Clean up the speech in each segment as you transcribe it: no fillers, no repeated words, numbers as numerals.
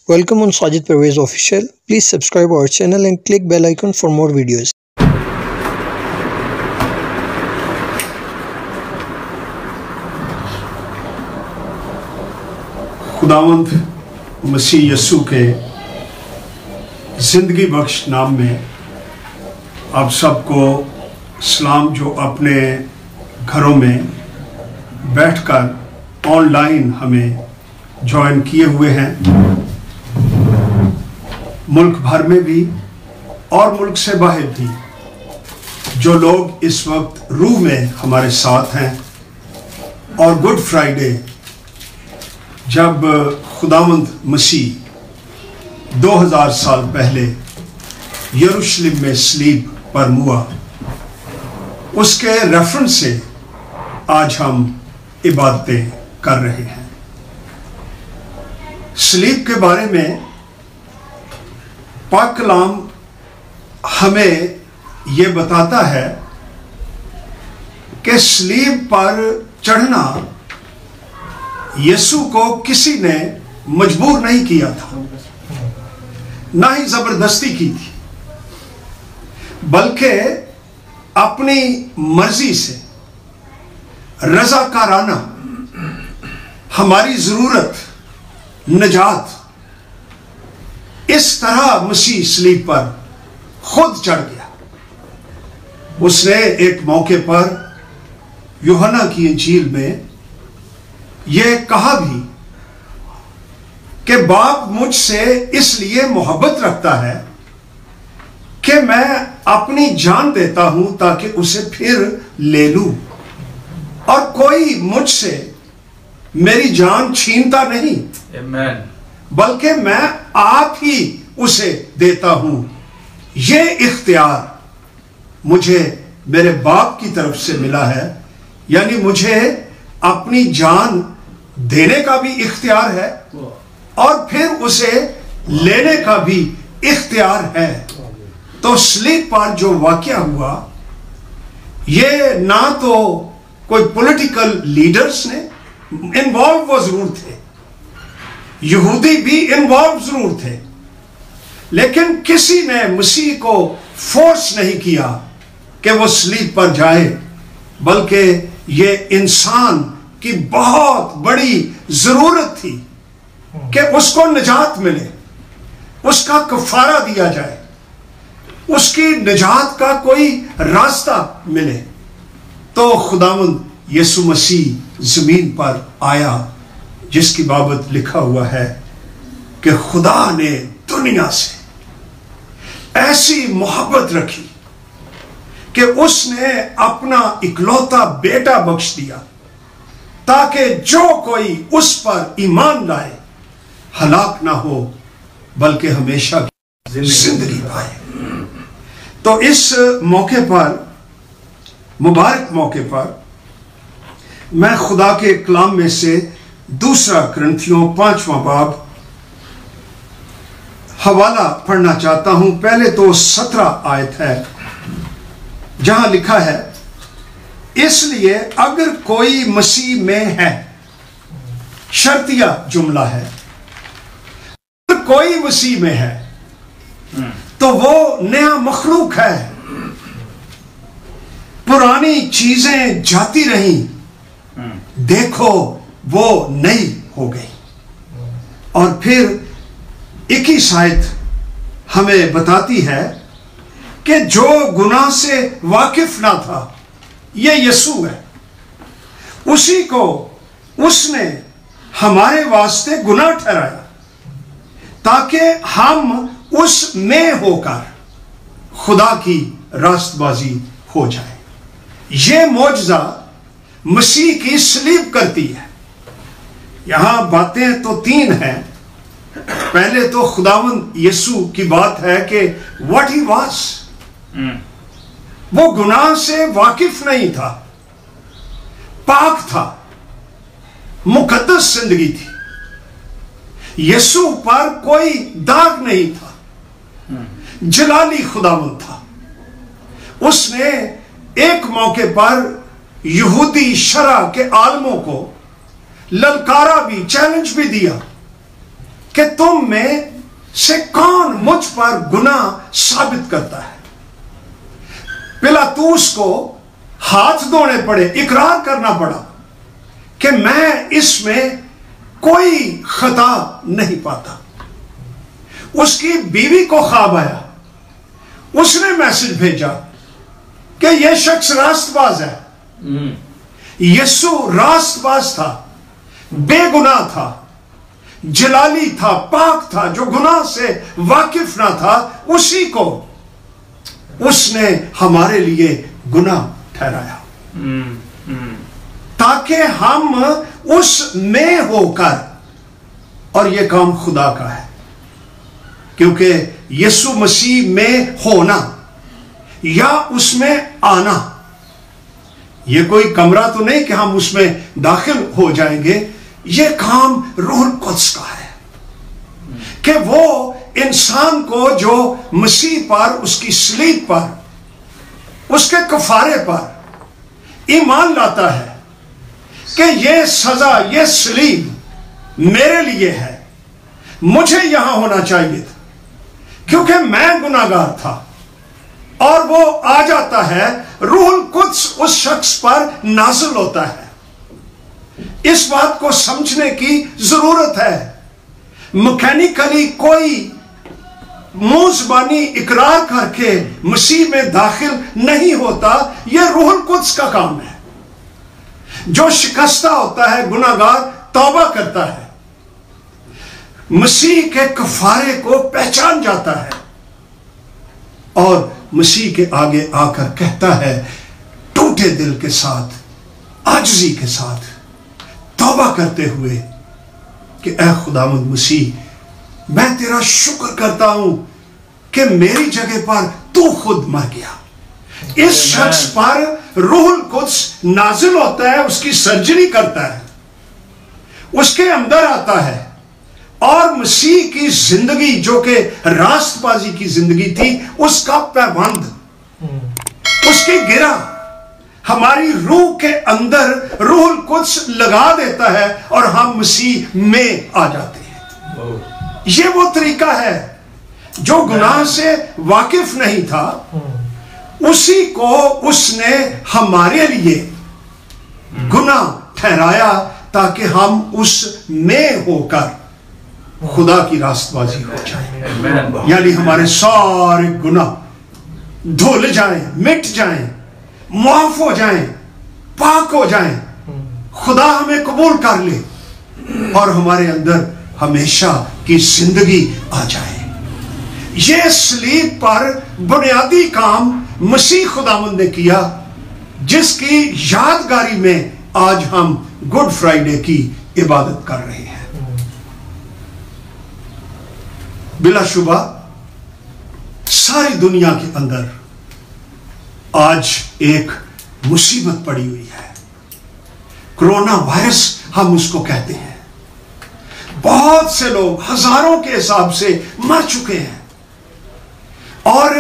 Welcome on Sajid Pervez Official. Please subscribe our channel and click bell icon for more videos. खुदावंद मसीह यसू के ज़िंदगी बख्श नाम में आप सबको सलाम, जो अपने घरों में बैठकर ऑनलाइन हमें ज्वाइन किए हुए हैं, मुल्क भर में भी और मुल्क से बाहर भी जो लोग इस वक्त रूह में हमारे साथ हैं। और गुड फ्राइडे, जब खुदावंद मसीह 2000 साल पहले यरूशलेम में सलीब पर मुआ, उसके रेफरेंस से आज हम इबादतें कर रहे हैं। सलीब के बारे में पाक कलाम हमें ये बताता है कि सलीब पर चढ़ना यीशु को किसी ने मजबूर नहीं किया था, ना ही जबरदस्ती की थी, बल्कि अपनी मर्जी से रज़ाकाराना हमारी जरूरत, नजात, इस तरह मसीह सलीब पर खुद चढ़ गया। उसने एक मौके पर यूहन्ना की इंजील में यह कहा भी कि बाप मुझसे इसलिए मोहब्बत रखता है कि मैं अपनी जान देता हूं ताकि उसे फिर ले लूं, और कोई मुझसे मेरी जान छीनता नहीं, आमीन, बल्कि मैं आप ही उसे देता हूं। यह इख्तियार मुझे मेरे बाप की तरफ से मिला है, यानी मुझे अपनी जान देने का भी इख्तियार है और फिर उसे लेने का भी इख्तियार है। तो सलीब पर जो वाकया हुआ, ये ना तो कोई पॉलिटिकल लीडर्स ने इन्वॉल्व वो जरूर थे, यहूदी भी इन्वॉल्व जरूर थे, लेकिन किसी ने मसीह को फोर्स नहीं किया कि वो सलीब पर जाए, बल्कि ये इंसान की बहुत बड़ी जरूरत थी कि उसको निजात मिले, उसका कफारा दिया जाए, उसकी निजात का कोई रास्ता मिले। तो खुदावंद यीशु मसीह जमीन पर आया, जिसकी बाबत लिखा हुआ है कि खुदा ने दुनिया से ऐसी मोहब्बत रखी कि उसने अपना इकलौता बेटा बख्श दिया, ताकि जो कोई उस पर ईमान लाए हलाक ना हो, बल्कि हमेशा की जिंदगी पाए। तो इस मौके पर, मुबारक मौके पर, मैं खुदा के कलाम में से दूसरा करंथियों 5वां बाब हवाला पढ़ना चाहता हूं। पहले तो 17 आयत है, जहां लिखा है, इसलिए अगर कोई मसीह में है, शर्तिया जुमला है, अगर कोई मसीह में है तो वो नया मखलूक है, पुरानी चीजें जाती रही, देखो वो नई हो गई। और फिर 21 आयत हमें बताती है कि जो गुनाह से वाकिफ ना था, ये यीशु है, उसी को उसने हमारे वास्ते गुनाह ठहराया, ताकि हम उस में होकर खुदा की रास्तबाजी हो जाए। ये मौजज़ा मसीह की सलीब करती है। यहां बातें तो 3 हैं। पहले तो खुदावंद यीशु की बात है कि व्हाट ही वाज, वो गुनाह से वाकिफ नहीं था, पाक था, मुकद्दस जिंदगी थी, यीशु पर कोई दाग नहीं था, जलाली खुदावंद था। उसने एक मौके पर यहूदी शरा के आलमों को ललकारा भी, चैलेंज भी दिया کہ تم میں سے کون مجھ پر گناہ ثابت کرتا ہے؟ پلاطوس کو ہاتھ دھونے پڑے، اقرار کرنا پڑا کہ میں اس میں کوئی خطا نہیں پاتا۔ اس کی بیوی کو خواب آیا، اس نے میسج بھیجا کہ یہ شخص راست باز ہے۔ یسوع راست باز تھا، بے گناہ تھا، جلالی تھا، پاک تھا، جو گناہ سے واقف نہ تھا، اسی کو اس نے ہمارے لیے گناہ ٹھہرایا تاکہ ہم اس میں ہو کر، اور یہ کام خدا کا ہے، کیونکہ یسوع مسیح میں ہونا یا اس میں آنا، یہ کوئی کمرہ تو نہیں کہ ہم اس میں داخل ہو جائیں گے، یہ کام روح القدس کا ہے کہ وہ انسان کو جو مسیح پر، اس کی صلیب پر، اس کے کفارے پر ایمان لاتا ہے کہ یہ سزا، یہ صلیب میرے لیے ہے، مجھے یہاں ہونا چاہیے تھا کیونکہ میں گناہگار تھا، اور وہ آ جاتا ہے، روح القدس اس شخص پر نازل ہوتا ہے۔ اس بات کو سمجھنے کی ضرورت ہے، مکینیکلی کوئی منہ زبانی اقرار کر کے مسیح میں داخل نہیں ہوتا، یہ روح القدس کا کام ہے۔ جو شکستہ ہوتا ہے، گناہگار توبہ کرتا ہے، مسیح کے کفارے کو پہچان جاتا ہے، اور مسیح کے آگے آ کر کہتا ہے ٹوٹے دل کے ساتھ، عاجزی کے ساتھ، توبہ کرتے ہوئے کہ اے خداوند مسیح، میں تیرا شکر کرتا ہوں کہ میری جگہ پر تو خود مر گیا۔ اس شخص پر روح القدس نازل ہوتا ہے، اس کی سرجری کرتا ہے، اس کے اندر آتا ہے، اور مسیح کی زندگی جو کہ راست بازی کی زندگی تھی، اس کا پیوند، اس کی گرہ ہماری روح کے اندر روح القدس لگا دیتا ہے، اور ہم مسیح میں آ جاتے ہیں۔ یہ وہ طریقہ ہے، جو گناہ سے واقف نہیں تھا، اسی کو اس نے ہمارے لیے گناہ ٹھہرایا تاکہ ہم اس میں ہو کر خدا کی راست بازی ہو جائیں، یعنی ہمارے سارے گناہ دھل جائیں، مٹ جائیں، معاف ہو جائیں، پاک ہو جائیں، خدا ہمیں قبول کر لے، اور ہمارے اندر ہمیشہ کی زندگی آ جائے۔ یہ صلیب پر بنیادی کام مسیح خداوند نے کیا، جس کی یادگاری میں آج ہم گڈ فرائیڈے کی عبادت کر رہے ہیں۔ بلا شبہ ساری دنیا کے اندر آج ایک مصیبت پڑی ہوئی ہے، کرونا وائرس ہم اس کو کہتے ہیں۔ بہت سے لوگ ہزاروں کے حساب سے مر چکے ہیں، اور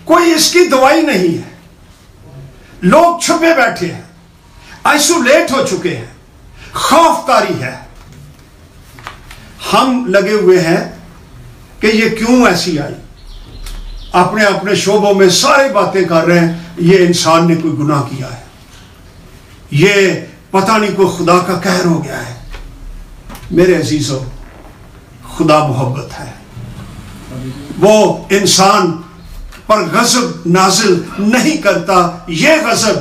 کوئی اس کی دوائی نہیں ہے، لوگ چھپے بیٹھے ہیں، آئسولیٹ ہو چکے ہیں، خوف طاری ہے۔ ہم لگے ہوئے ہیں کہ یہ کیوں ایسی آئی، اپنے اپنے شعبوں میں ساری باتیں کر رہے ہیں، یہ انسان نے کوئی گناہ کیا ہے، یہ پتہ نہیں کوئی خدا کا قہر ہو گیا ہے۔ میرے عزیزو، خدا محبت ہے، وہ انسان پر غضب نازل نہیں کرتا۔ یہ غضب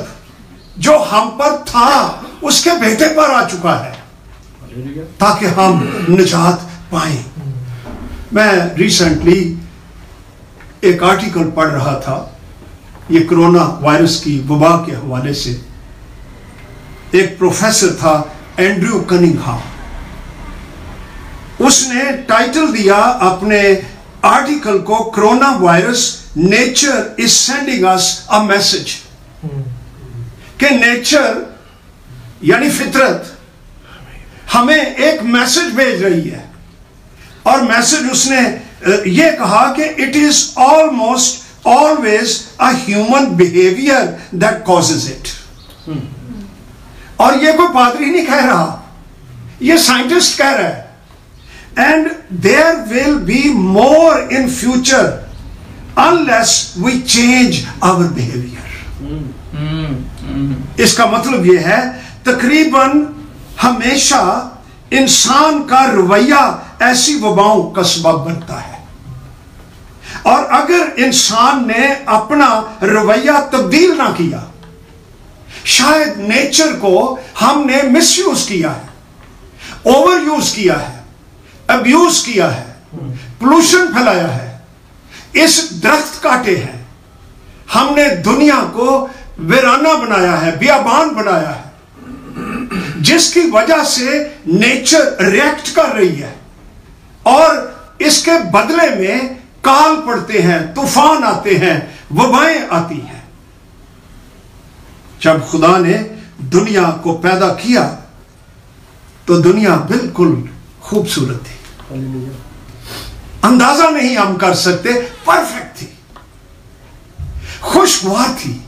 جو ہم پر تھا اس کے بیٹے پر آ چکا ہے تاکہ ہم نجات پائیں۔ میں ریسنٹلی ایک آرٹیکل پڑھ رہا تھا، یہ کرونا وائرس کی وبا کے حوالے سے۔ ایک پروفیسر تھا اینڈریو کننگہام، اس نے ٹائٹل دیا اپنے آرٹیکل کو corona virus nature is sending us a message, کہ نیچر یعنی فطرت ہمیں ایک میسج بھیج رہی ہے، اور میسج اس نے یہ کہا کہ it is almost always a human behaviour that causes it. اور یہ کوئی پادری نہیں کہہ رہا، یہ سائنٹسٹ کہہ رہا ہے and there will be more in future unless we change our behavior. इसका मतलब यह है तकरीबन हमेशा इंसान का रवैया ऐसी वबाओं का सबब बनता है, और अगर इंसान ने अपना रवैया तब्दील ना किया, शायद नेचर को हमने मिसयूज किया है, ओवर यूज किया है, अब्यूज किया है, पोल्यूशन फैलाया है, इस दरख्त काटे हैं, हमने दुनिया को वीराना बनाया है, बियाबान बनाया है, जिसकी वजह से नेचर रिएक्ट कर रही है और इसके बदले में काल पड़ते हैं, तूफान आते हैं, वबाएं आती हैं। जब खुदा ने दुनिया को पैदा किया तो दुनिया बिल्कुल खूबसूरत थी, अंदाजा नहीं हम कर सकते, परफेक्ट थी, खुशगवार थी,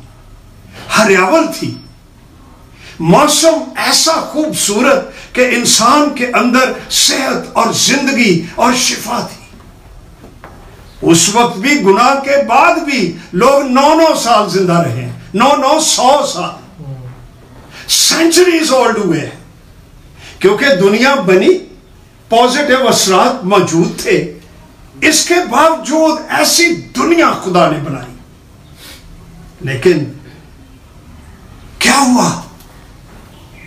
हरियावल थी, मौसम ऐसा खूबसूरत कि इंसान के अंदर सेहत और जिंदगी और शिफा थी। उस वक्त भी गुनाह के बाद भी लोग 9-9 साल जिंदा रहे, 900 साल, सेंचुरीज ओल्ड हुए हैं, क्योंकि दुनिया बनी, पॉजिटिव असरात मौजूद थे। इसके बावजूद ऐसी दुनिया खुदा ने बनाई, लेकिन क्या हुआ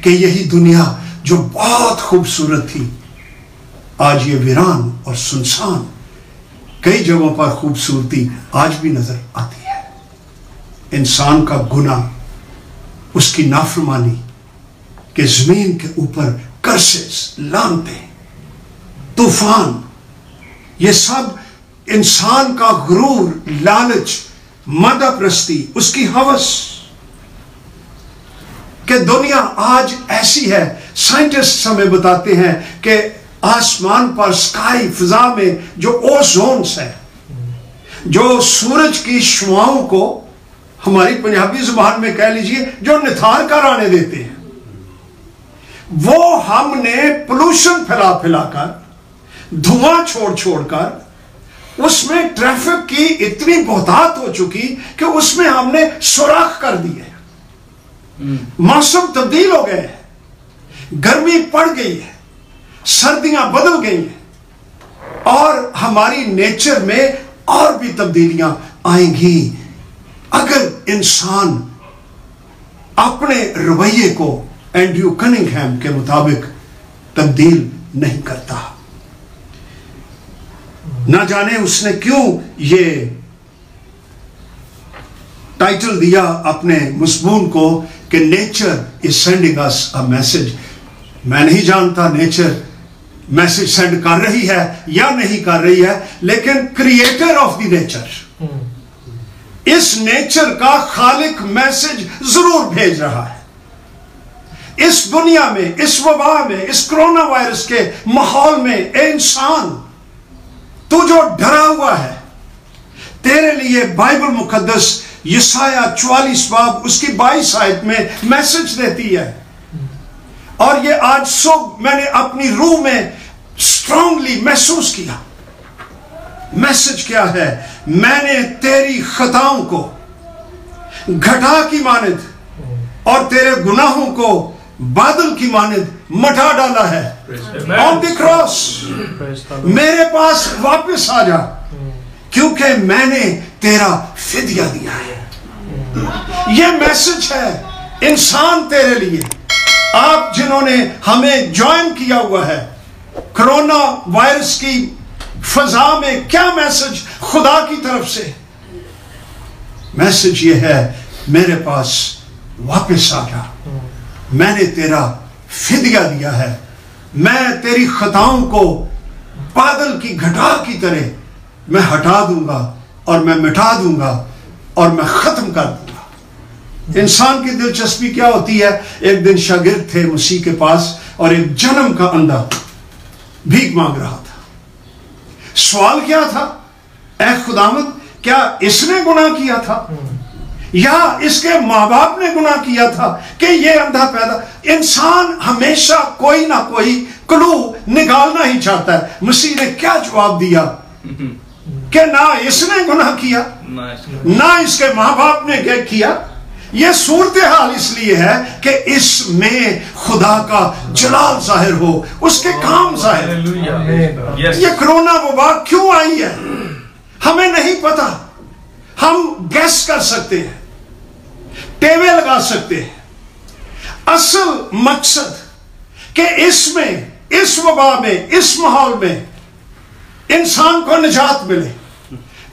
कि यही दुनिया जो बहुत खूबसूरत थी, आज ये वीरान और सुनसान, कई जगहों पर खूबसूरती आज भी नजर आती है। इंसान का गुनाह, उसकी नाफरमानी के जमीन के ऊपर कर्सेस, लानते, तूफान, ये सब इंसान का गुरूर, लालच, मदप्रस्ती, उसकी हवस, कि दुनिया आज ऐसी है। साइंटिस्ट हमें बताते हैं कि आसमान पर, स्काई, फिजा में जो ओजोन्स है, जो सूरज की शुआओं को हमारी पंजाबी जुबान में कह लीजिए जो निथार कर आने देते हैं, वो हमने पोल्यूशन फैला फैलाकर, धुआं छोड़ छोड़कर, उसमें ट्रैफिक की इतनी बहुतात हो चुकी कि उसमें हमने सुराख कर दिए। मौसम तब्दील हो गए हैं, गर्मी पड़ गई है, सर्दियां बदल गई हैं, और हमारी नेचर में और भी तब्दीलियां आएंगी अगर इंसान अपने रवैये को एंड्रयू कनिंघहैम के मुताबिक तब्दील नहीं करता। ना जाने उसने क्यों ये टाइटल दिया अपने मज़मून को कि nature is sending us a message. मैं नहीं जानता नेचर मैसेज सेंड कर रही है या नहीं कर रही है, लेकिन क्रिएटर ऑफ द नेचर, इस नेचर का खालिक मैसेज जरूर भेज रहा है। इस दुनिया में, इस वबा में, इस कोरोना वायरस के माहौल में, ए इंसान, तू जो डरा हुआ है, तेरे लिए बाइबल मुकद्दस यशाया 44 बाब उसकी 22 आयत में मैसेज देती है। और ये आज सुबह मैंने अपनी रूह में स्ट्रांगली महसूस किया। मैसेज क्या है? मैंने तेरी खताओं को घटा की मानद और तेरे गुनाहों को बादल की मानद मटा डाला है। ऑन द क्रॉस मेरे पास वापस आ जा, क्योंकि मैंने तेरा फिदिया दिया है। यह मैसेज है इंसान तेरे लिए, आप जिन्होंने हमें ज्वाइन किया हुआ है। कोरोना वायरस की फजा में क्या मैसेज खुदा की तरफ से? मैसेज यह है, मेरे पास वापस आ जा, मैंने तेरा फिदिया दिया है, मैं तेरी खताओं को बादल की घटा की तरह मैं हटा दूंगा और मैं मिटा दूंगा और मैं खत्म कर दूंगा। इंसान की दिलचस्पी क्या होती है? एक दिन शागिर्द थे मसीह के पास और एक जन्म का अंधा भीख मांग रहा था। सवाल क्या था? ऐ खुदावंद, क्या इसने गुनाह किया था یا اس کے ماں باپ نے گناہ کیا تھا کہ یہ اندھا پیدا. انسان ہمیشہ کوئی نہ کوئی کلو نکالنا ہی چاہتا ہے. مسیح نے کیا جواب دیا کہ نہ اس نے گناہ کیا نہ اس کے ماں باپ نے کیا. یہ صورتحال اس لیے ہے کہ اس میں خدا کا جلال ظاہر ہو, اس کے کام ظاہر ہو. یہ کرونا وبا کیوں آئی ہے ہمیں نہیں پتا. ہم گیس کر سکتے ہیں, ٹیوے لگا سکتے ہیں. اصل مقصد کہ اس میں, اس وبا میں, اس ماحول میں انسان کو نجات ملے,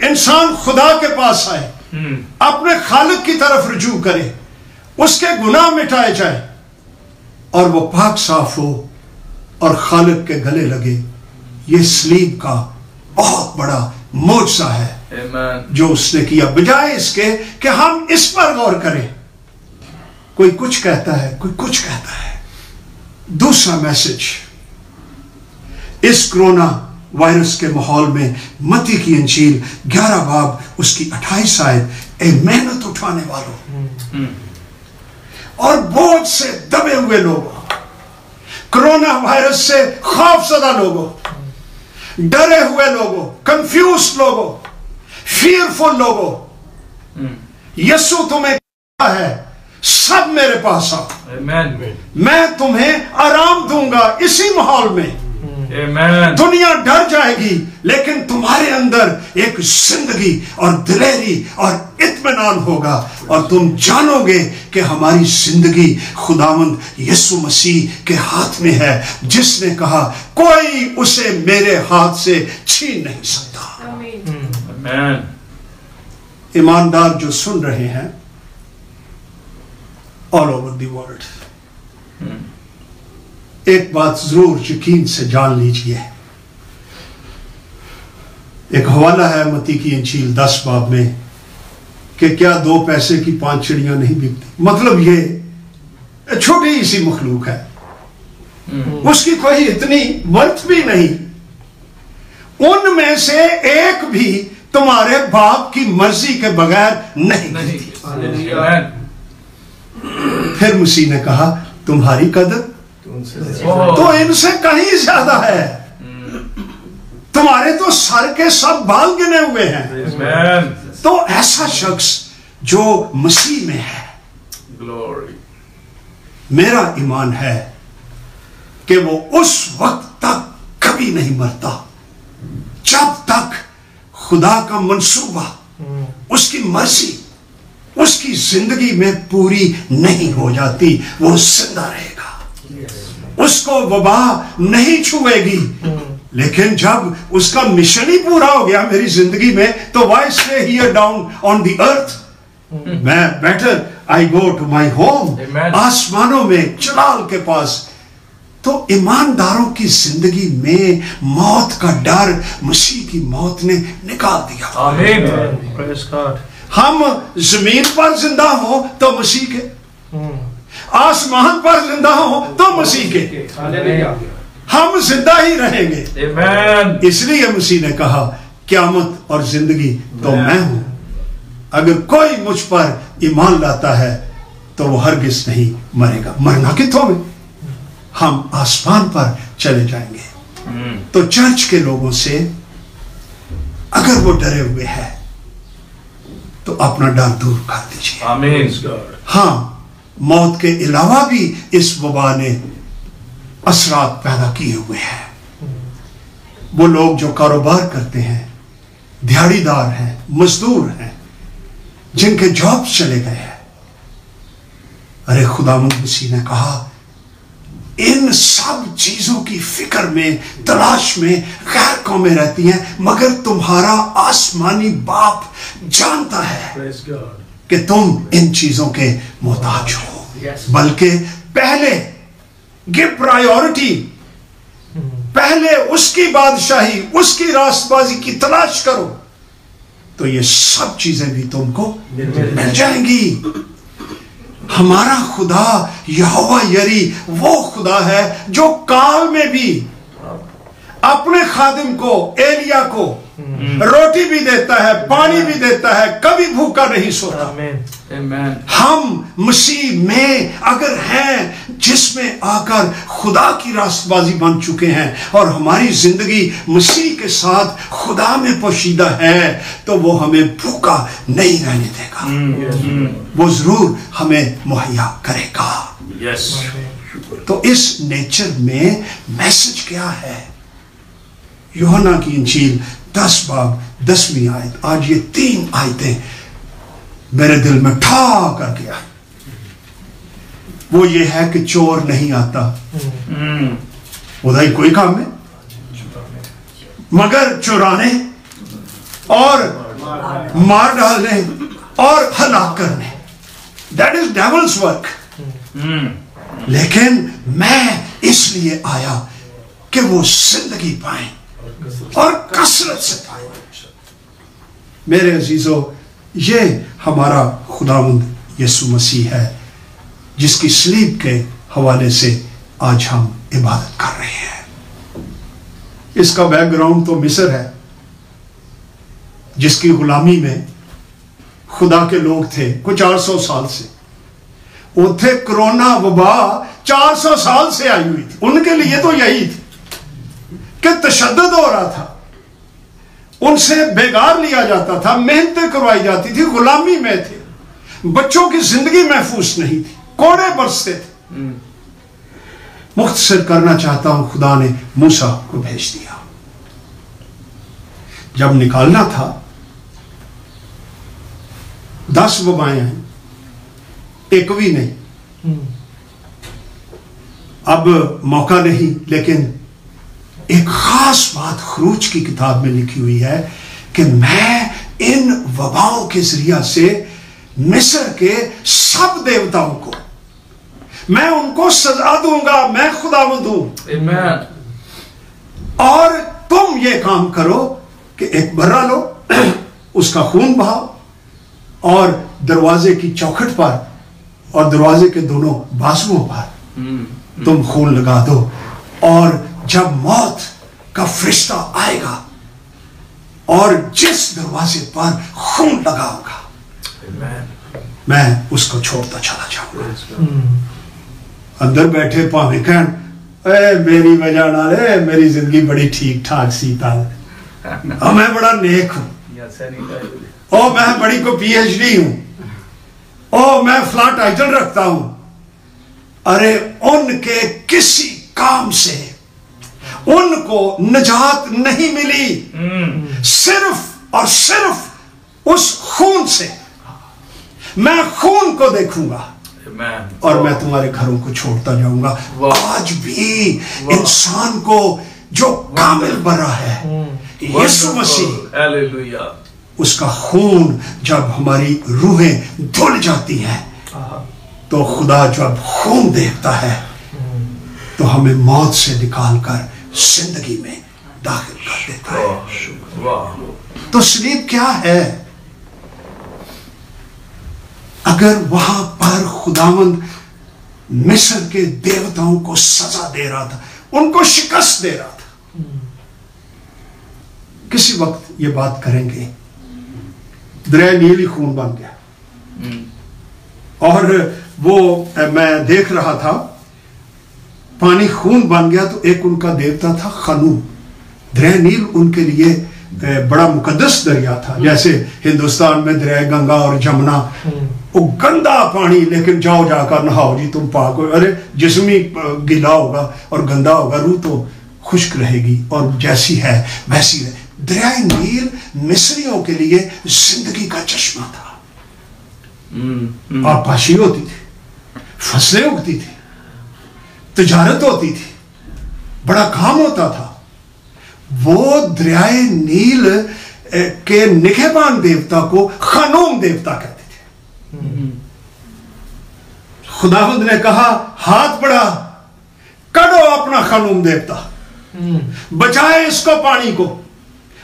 انسان خدا کے پاس آئے, اپنے خالق کی طرف رجوع کرے, اس کے گناہ مٹائے جائے اور وہ پاک صاف ہو اور خالق کے گلے لگے. یہ صلیب کا بہت بڑا معجزہ ہے جو اس نے کیا, بجائے اس کے کہ ہم اس پر غور کریں. کوئی کچھ کہتا ہے, کوئی کچھ کہتا ہے. دوسرا میسج اس کرونا وائرس کے ماحول میں, متی کی انجیل 11 باب اس کی 28 آیت, اے محنت اٹھانے والوں اور بوجھ سے دبے ہوئے لوگوں, کرونا وائرس سے خوف زدہ لوگوں, ڈرے ہوئے لوگوں, کنفیوز لوگوں, فیئرفل لوگوں, یسوع تمہیں کہا ہے سب میرے پاس آؤ, میں تمہیں آرام دوں گا. اسی ماحول میں دنیا ڈر جائے گی لیکن تمہارے اندر ایک زندگی اور دلیری اور اطمینان ہوگا, اور تم جانو گے کہ ہماری زندگی خداوند یسوع مسیح کے ہاتھ میں ہے, جس نے کہا کوئی اسے میرے ہاتھ سے چھین نہیں سکتا. ایماندار جو سن رہے ہیں all over the world, ایک بات ضرور یقین سے جان لیجئے. ایک حوالہ ہے متی کی انجیل 10 باب میں کہ کیا 2 پیسے کی 5 چڑیاں نہیں بکتی. مطلب یہ چھوٹی سی مخلوق ہے, اس کی کوئی اتنی ورتھ بھی نہیں. ان میں سے ایک بھی تمہارے باپ کی مرضی کے بغیر نہیں. پھر مسیح نے کہا تمہاری قدر تو ان سے کہیں زیادہ ہے, تمہارے تو سر کے سب بال گنے ہوئے ہیں. تو ایسا شخص جو مسیح میں ہے, میرا ایمان ہے کہ وہ اس وقت تک کبھی نہیں مرتا جب تک خدا کا منصوبہ, اس کی مرضی اس کی زندگی میں پوری نہیں ہو جاتی. وہ زندہ رہے گا, اس کو وبا نہیں چھوئے گی. لیکن جب اس کا مشن ہی پورا ہو گیا میری زندگی میں, تو why stay here down on the earth? میں better I go to my home, آسمانوں میں جلال کے پاس. تو ایمانداروں کی زندگی میں موت کا ڈر مسیح کی موت نے نکال دیا. آمین. ہم زمین پر زندہ ہوں تو مسیح کے, آسمان پر زندہ ہوں تو مسیح کے, ہم زندہ ہی رہیں گے. اس لیے مسیح نے کہا قیامت اور زندگی تو میں ہوں, اگر کوئی مجھ پر ایمان لاتا ہے تو وہ ہرگز نہیں مرے گا. مرنا کتوں میں, ہم آسمان پر چلے جائیں گے. تو چرچ کے لوگوں سے اگر وہ ڈرے ہوئے ہیں تو اپنا ڈر دور کر دیجئے. آمین. ہاں, موت کے علاوہ بھی اس وبا نے اثرات پیدا کیے ہوئے ہیں. وہ لوگ جو کاروبار کرتے ہیں, دیہڑی دار ہیں, مزدور ہیں, جن کے جابز چلے گئے ہیں, ارے خداوند مسیح نے کہا ان سب چیزوں کی فکر میں, تلاش میں غیر قومیں رہتی ہیں, مگر تمہارا آسمانی باپ جانتا ہے کہ تم ان چیزوں کے محتاج ہو. بلکہ پہلے give priority, پہلے اس کی بادشاہی, اس کی راست بازی کی تلاش کرو, تو یہ سب چیزیں بھی تم کو مل جائیں گی. ہمارا خدا یہوہ یری وہ خدا ہے جو کال میں بھی اپنے خادم کو, ایلیا کو روٹی بھی دیتا ہے, پانی بھی دیتا ہے, کبھی بھوکا نہیں سوتا. हम मसीह में अगर हैं, जिसमें आकर खुदा की रास्तबाजी बन चुके हैं और हमारी जिंदगी मसीह के साथ खुदा में पोशीदा है, तो वो हमें भूखा नहीं रहने देगा, वो जरूर हमें मुहैया करेगा। तो इस नेचर में मैसेज क्या है? यूहन्ना की इंजील 10 बाब 10वीं आयत। आज ये 3 आयतें मेरे दिल में ठा कर गया। वो ये है कि चोर नहीं आता, उधर कोई काम है मगर चुराने और मार डालने और हलाक करने। That is devils work. लेकिन मैं इसलिए आया कि वो जिंदगी पाए और कसरत से पाए। मेरे अजीजों, ये हमारा खुदावंद यीशु मसीह है, जिसकी सलीब के हवाले से आज हम इबादत कर रहे हैं। इसका बैकग्राउंड तो मिस्र है, जिसकी गुलामी में खुदा के लोग थे कुछ 400 साल से। उथे कोरोना वबा 400 साल से आई हुई थी। उनके लिए तो यही थी कि तशद्दुद हो रहा था, उनसे बेगार लिया जाता था, मेहनतें करवाई जाती थी, गुलामी में थे, बच्चों की जिंदगी महफूज नहीं थी, कोड़े बरसते थे। मुख्तसर करना चाहता हूं, खुदा ने मूसा को भेज दिया। जब निकालना था 10 वबाएं आई, एक भी नहीं। अब मौका नहीं, लेकिन एक खास बात खरूज की किताब में लिखी हुई है कि मैं इन वबाओं के जरिया से मिस्र के सब देवताओं को मैं उनको सजा दूंगा, मैं खुदावंद हूं। और तुम ये काम करो कि एक बर्रा लो, उसका खून बहाओ और दरवाजे की चौखट पर और दरवाजे के दोनों बाजुओं पर तुम खून लगा दो, और जब मौत का फरिश्ता आएगा और जिस दरवाजे पर खून लगा होगा, मैं उसको छोड़ता चला जाऊंगा। अंदर बैठे भावे कहन, मेरी वजह नाल मेरी जिंदगी बड़ी ठीक ठाक सी, मैं बड़ा नेक हूं, ओ मैं बड़ी को PhD हूं, ओ मैं फला टाइटल रखता हूं। अरे उनके किसी काम से उनको निजात नहीं मिली, सिर्फ और सिर्फ उस खून से। मैं खून को देखूंगा और मैं तुम्हारे घरों को छोड़ता जाऊंगा। आज भी इंसान को जो कामिल बना है यीशु मसीह, उसका खून जब हमारी रूहें धुल जाती हैं, तो खुदा जब खून देखता है तो हमें मौत से निकालकर जिंदगी में दाखिल कर देता है। तो सलीब क्या है? अगर वहां पर खुदावंद मिस्र के देवताओं को सजा दे रहा था, उनको शिकस्त दे रहा था, किसी वक्त ये बात करेंगे, दरिया नील ही खून बन गया। और वो मैं देख रहा था, पानी खून बन गया, तो एक उनका देवता था खनू। दरिया नील उनके लिए बड़ा मुकद्दस दरिया था। जैसे हिंदुस्तान में दरिया गंगा और जमुना, वो गंदा पानी, लेकिन जाओ जाकर नहाओ जी तुम पाक हो। अरे जिस्म ही गीला होगा और गंदा होगा, रूह तो खुश्क रहेगी और जैसी है वैसी है। दरिया नील मिस्रियों के लिए जिंदगी का चश्मा था। आबाशी होती थी, फसलें उगती थी, तिजारत होती थी, बड़ा काम होता था। वो दरियाए नील के निगहबान देवता को खनूम देवता कहते थे। खुदावंद ने कहा, हाथ बढ़ा, कड़ो अपना खनूम देवता, बचाए इसको पानी को,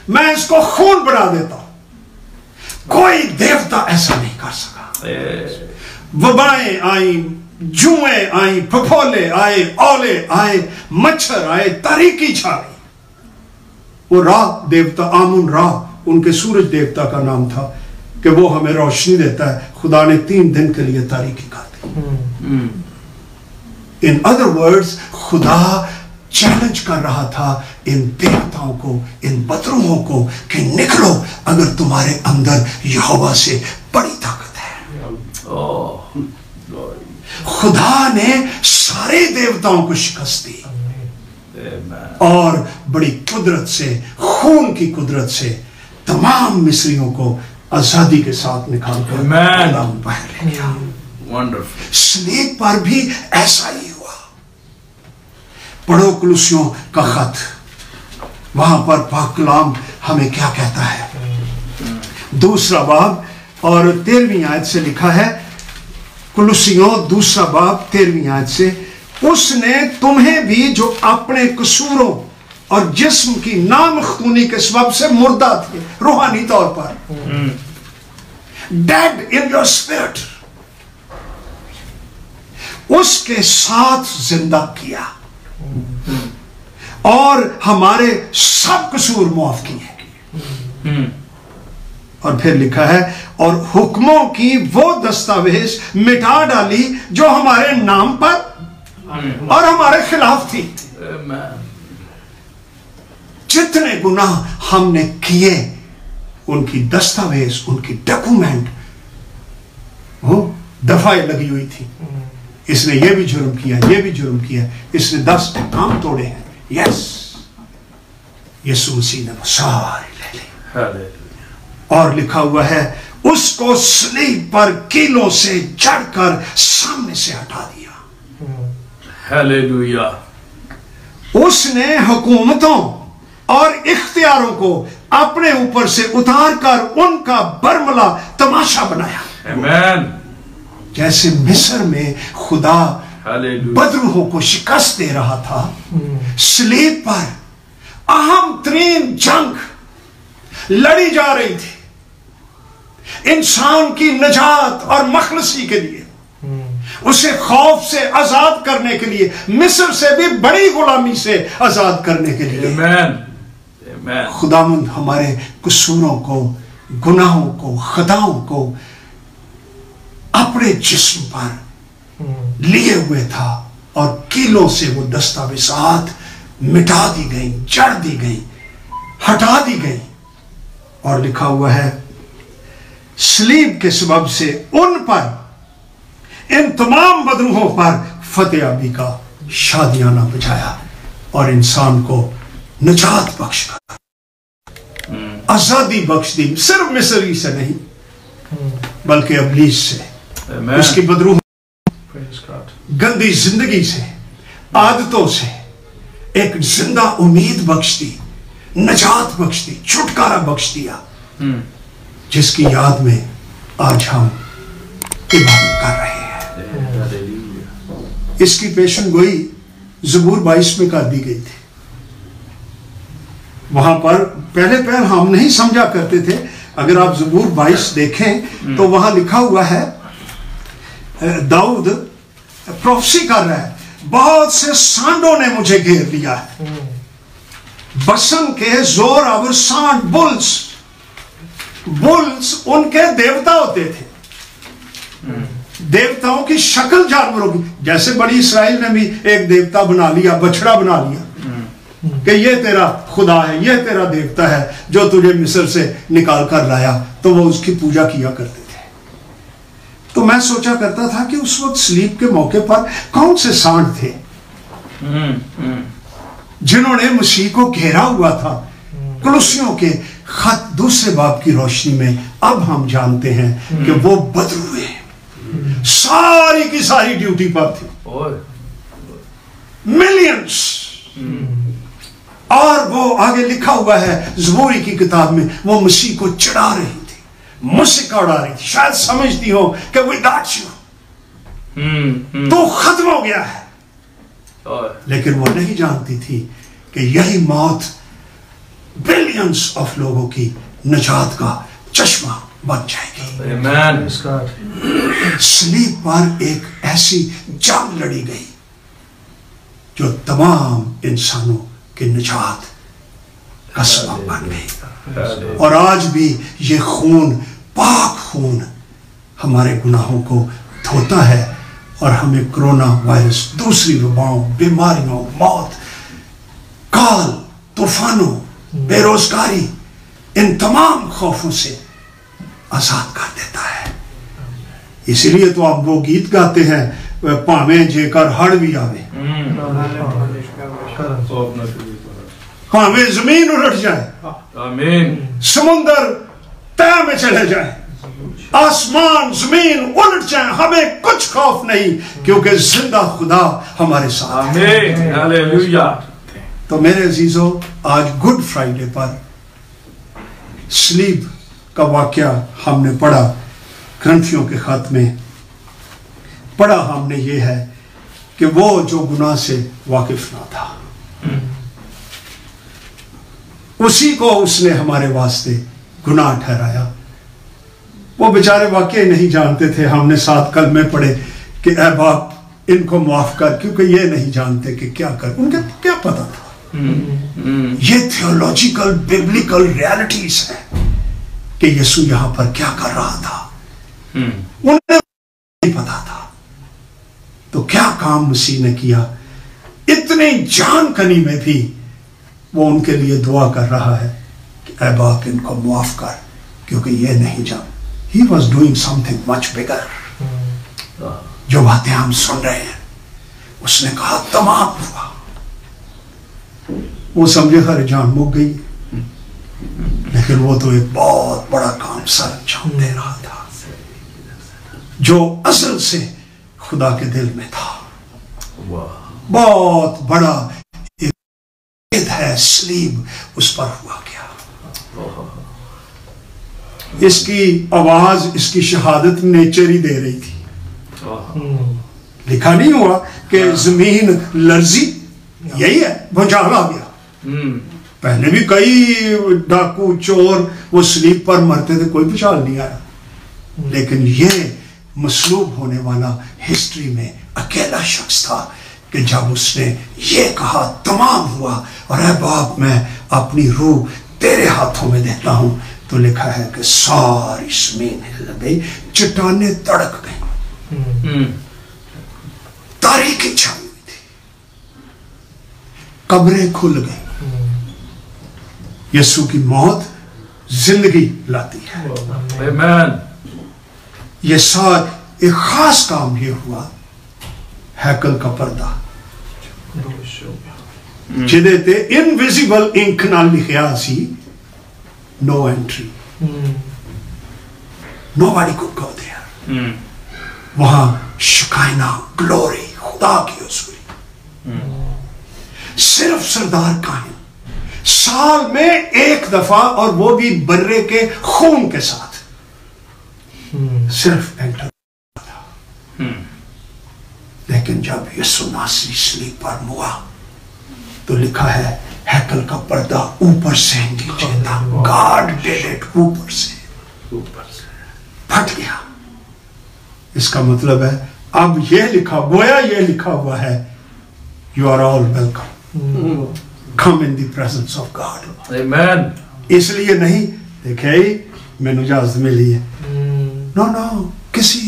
मैं इसको खून बना देता हूं। कोई देवता ऐसा नहीं कर सका। वबाएं आई, जुएं आई, फफोले आए, औले आए, मच्छर आए, तारीकी छा गई। वो रा देवता, आमुन रा उनके सूरज देवता का नाम था, کہ وہ ہمیں روشنی دیتا ہے. خدا نے 3 دن کے لیے تاریکی کر دی. ان ادر ورڈز خدا چیلنج کر رہا تھا ان دیوتاؤں کو, ان بدروحوں کو کہ نکلو اگر تمہارے اندر یہوہ سے بڑی طاقت ہے. خدا نے سارے دیوتاؤں کو شکست دی اور بڑی قدرت سے, خون کی قدرت سے تمام مصریوں کو آزادی کے ساتھ نکال کر غلام باہر لے گیا. سلیب پر بھی ایسا ہی ہوا. پڑھو کلوسیوں کا خط, وہاں پر پاک کلام ہمیں کیا کہتا ہے. 2 باب اور 13ویں آیت سے لکھا ہے, کلوسیوں 2 باب 13ویں آیت سے, اس نے تمہیں بھی جو اپنے قصوروں اور جسم کی نامختونی کے سبب سے مردہ تھے روحانی طور پر, ڈیڈ ان یور اسپرٹ, اس کے ساتھ زندہ کیا اور ہمارے سب قصور معاف کیے. اور پھر لکھا ہے, اور حکموں کی وہ دستاویز مٹا ڈالی جو ہمارے نام پر اور ہمارے خلاف تھی. جتنے گناہ ہم نے کیے ان کی دستاویز, ان کی ڈاکومنٹ وہ دفعہ لگی ہوئی تھی. اس نے یہ بھی جرم کیا, یہ بھی جرم کیا, اس نے 10 احکام توڑے ہیں. یس, یسوع مسیح نے وہ سارے لے لی. اور لکھا ہوا ہے, اس کو صلیب پر کیلوں سے جڑ کر سامنے سے ہٹا دیا. ہیلیلویا. اس نے حکومتوں اور اختیاروں کو اپنے اوپر سے اتار کر ان کا برملا تماشا بنایا. آمین. جیسے مصر میں خدا بدروحوں کو شکست دے رہا تھا, صلیب پر اہم ترین جنگ لڑی جا رہی تھی انسان کی نجات اور مخلصی کے لیے, اسے خوف سے آزاد کرنے کے لیے, مصر سے بھی بڑی غلامی سے آزاد کرنے کے لیے. خداوند ہمارے قصوروں کو, گناہوں کو, خطاؤں کو اپنے جسم پر لیے ہوئے تھا اور کیلوں سے وہ دستاویزات مٹا دی گئی, جڑ دی گئی, ہٹا دی گئی. اور لکھا ہوا ہے, صلیب کے سبب سے ان پر, ان تمام بدروحوں پر فتح یابی کا شادیانہ بجایا اور انسان کو نجات بخش کر آزادی بخش دی. صرف مصری سے نہیں بلکہ ابلیس سے, اس کی بدروح, گندی زندگی سے, عادتوں سے ایک زندہ امید بخش دی, نجات بخش دی, چھٹکارا بخش دیا, جس کی یاد میں آج ہم عبادت کر رہے ہیں. اس کی پیشن گوئی زبور 22 میں کر دی گئی تھی. وہاں پر پہلے ہم نہیں سمجھا کرتے تھے. اگر آپ زبور 22 دیکھیں تو وہاں لکھا ہوا ہے, داؤد پروفیسی کر رہا ہے, بہت سے سانڈوں نے مجھے گھیر لیا ہے, بسن کے زور آور سانڈ, بلز ان کے دیوتا ہوتے تھے, دیوتاؤں کی شکل جانوروں کی, جیسے بنی اسرائیل نے بھی ایک دیوتا بنا لیا, بچڑا بنا لیا کہ یہ تیرا خدا ہے, یہ تیرا دیوتا ہے جو تجھے مصر سے نکال کر لایا, تو وہ اس کی پوجا کیا کرتے تھے. تو میں سوچا کرتا تھا کہ اس وقت صلیب کے موقع پر کون سے سانڈ تھے جنہوں نے مسیح کو گھیرا ہوا تھا. کلوسیوں کے خط 2 باب کی روشنی میں اب ہم جانتے ہیں کہ وہ بدروئے ساری کی ساری ڈیوٹی پر تھی, ملینز. اور وہ آگے لکھا ہوا ہے زبوری کی کتاب میں, وہ مسیح کو چڑھا رہی تھی, مسکا اڑا رہی تھی, شاید سمجھتی ہو کہ we got you, تو ختم ہو گیا ہے. لیکن وہ نہیں جانتی تھی کہ یہی موت بلینز آف لوگوں کی نجات کا چشمہ بن جائے گی. صلیب پر ایک ایسی جنگ لڑی گئی جو تمام انسانوں کی نجات کا سبب بن گئی. اور آج بھی یہ خون पाक खून हमारे गुनाहों को धोता है और हमें कोरोना वायरस, दूसरी वबाओं, बीमारियों, मौत, काल, तूफानों, बेरोजगारी, इन तमाम खौफों से आजाद कर देता है। इसीलिए तो आप वो गीत गाते हैं, भावें जेकर हड़ भी आवे, भावें जमीन उलट जाए, समुंदर तह में चले जाए, आसमान जमीन उलट जाए, हमें कुछ खौफ नहीं, क्योंकि जिंदा खुदा हमारे साथ है। हालेलुया। तो मेरे अजीजों, आज गुड फ्राइडे पर सलीब का वाकया हमने पढ़ा, ग्रंथियों के खत में पढ़ा हमने ये है कि वो जो गुनाह से वाकिफ ना था, उसी को उसने हमारे वास्ते गुनाह ठहराया। वो बेचारे वाकई नहीं जानते थे। हमने 7 कलमे पढ़े कि ऐ बाप इनको माफ कर, क्योंकि ये नहीं जानते कि क्या कर, उनके क्या पता था। ये थियोलॉजिकल बिब्लिकल रियलिटीज हैं कि यीशु यहां पर क्या कर रहा था, उन्हें नहीं पता था। तो क्या काम मसीह ने किया, इतने जानकनी में भी वो उनके लिए दुआ कर रहा है कि ऐ बाप इनको माफ कर, क्योंकि ये नहीं जान। He was doing something much bigger। जो बातें हम सुन रहे हैं, उसने कहा तमाम हुआ। वो समझे हर जान मुक गई, लेकिन वो तो एक बहुत बड़ा काम सर अंजाम दे रहा था, जो असल से खुदा के दिल में था। बहुत बड़ा एक है सलीब, उस पर हुआ क्या। इसकी आवाज, इसकी शहादत नेचर ही दे रही थी। लिखा नहीं हुआ कि जमीन लर्जी, यही है, भूचाल आ गया। पहले भी कई डाकू चोर वो सलीब पर मरते थे, कोई भूचाल नहीं आया। लेकिन ये मसलूब होने वाला हिस्ट्री में अकेला शख्स था कि जब उसने ये कहा तमाम हुआ और ऐ बाप मैं अपनी रूह तेरे हाथों में देता हूं, तो लिखा है कि सारी जमीन हिल गई, चट्टानें तड़क गई, तारीकी छाई हुई थी, कब्रें खुल गई। यीशु की मौत जिंदगी लाती है। आमीन। ये साथ एक खास काम ये हुआ, हैकल का पर्दा जिदे ते इनविजिबल इंक नाल लिखिया सी no entry, nobody could go there. वहां शुकायना, ग्लोरी, खुदा की हुजूरी। सिर्फ सरदार कायम साल में एक दफा, और वो भी बर्रे के खून के साथ सिर्फ एंटर था। लेकिन जब यीशु नासरी सलीब पर हुआ तो लिखा है हैकल का पर्दा ऊपर से नीचे था, गॉड डिड इट, ऊपर से फट गया। इसका मतलब है अब ये लिखा, गोया ये लिखा हुआ है, you are all welcome, come in the presence of God. आमीन। इसलिए नहीं देखे मैंने इजाजत मिली है, नो नो, किसी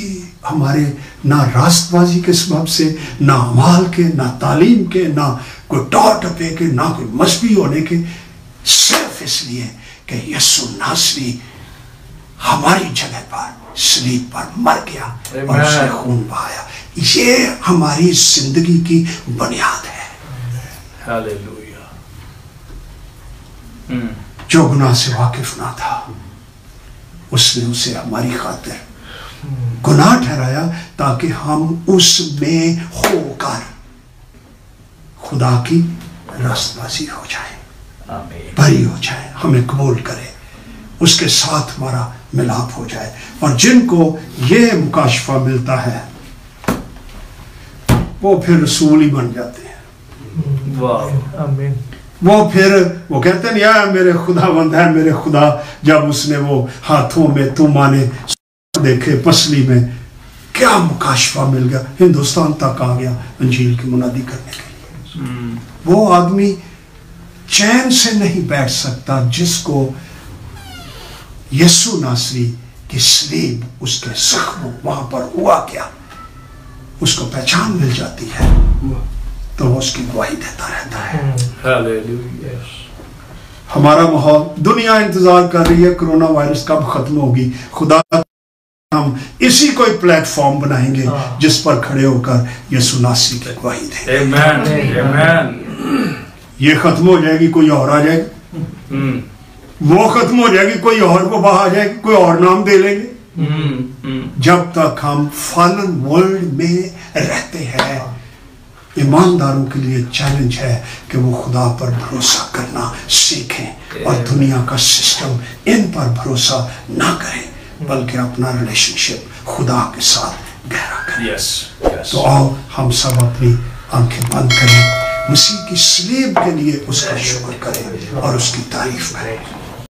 हमारे ना रास्तबाजी के सबब से, ना अमाल के, ना तालीम के, ना कोई टॉर टपे के, ना कोई मजहबी होने के, सिर्फ इसलिए कि यीशु नासरी हमारी जगह पर सलीब पर मर गया और उसने खून बहाया। ये हमारी जिंदगी की बुनियाद है। हालेलुया। जो गुनाह से वाकिफ ना था, उसने उसे हमारी खातिर गुनाह ठहराया ताकि हम उसमें होकर खुदा की रास्तबाजी हो जाए, बरी हो जाए, हमें कबूल करे, उसके साथ हमारा मिलाप हो जाए। और जिनको ये मुकाशफा मिलता है वो फिर रसूल ही बन जाते हैं। वाह। आमीन। वो फिर वो कहते हैं या मेरे खुदावंद है, मेरे खुदा। जब उसने वो हाथों में तुमाने देखे, पसली में, क्या मुकाशफा मिल गया, हिंदुस्तान तक आ गया अंजील की मुनादी करने के लिए। वो आदमी चैन से नहीं बैठ सकता जिसको यीशु नासरी کہ سلیب اس کے زخم وہاں پر ہوا کیا، اس کو پہچان مل جاتی ہے تو وہ اس کی گواہی دیتا رہتا ہے. Hallelujah. ہمارا ماحول، دنیا انتظار کر رہی ہے کرونا وائرس کب ختم ہوگی. خدا ہم اسی کوئی پلیٹ فارم بنائیں گے جس پر کھڑے ہو کر یسوع ناصری کی گواہی دیں. Amen. Amen. یہ ختم ہو جائے گی، کوئی اور آ جائے گا. وہ ختم ہو جائے گی، کوئی اور وبا آ جائے گی، کوئی اور نام دے لیں گے. جب تک ہم فالن ورلڈ میں رہتے ہیں، ایمانداروں کے لیے چیلنج ہے کہ وہ خدا پر بھروسہ کرنا سیکھیں اور دنیا کا سسٹم ان پر بھروسہ نہ کریں، بلکہ اپنا ریلیشن شپ خدا کے ساتھ گہرا کریں. Yes. Yes. تو آؤ ہم سب اپنی آنکھیں بند کریں، مسیح کی صلیب کے لیے اس کا شکر کریں اور اس کی تعریف کریں.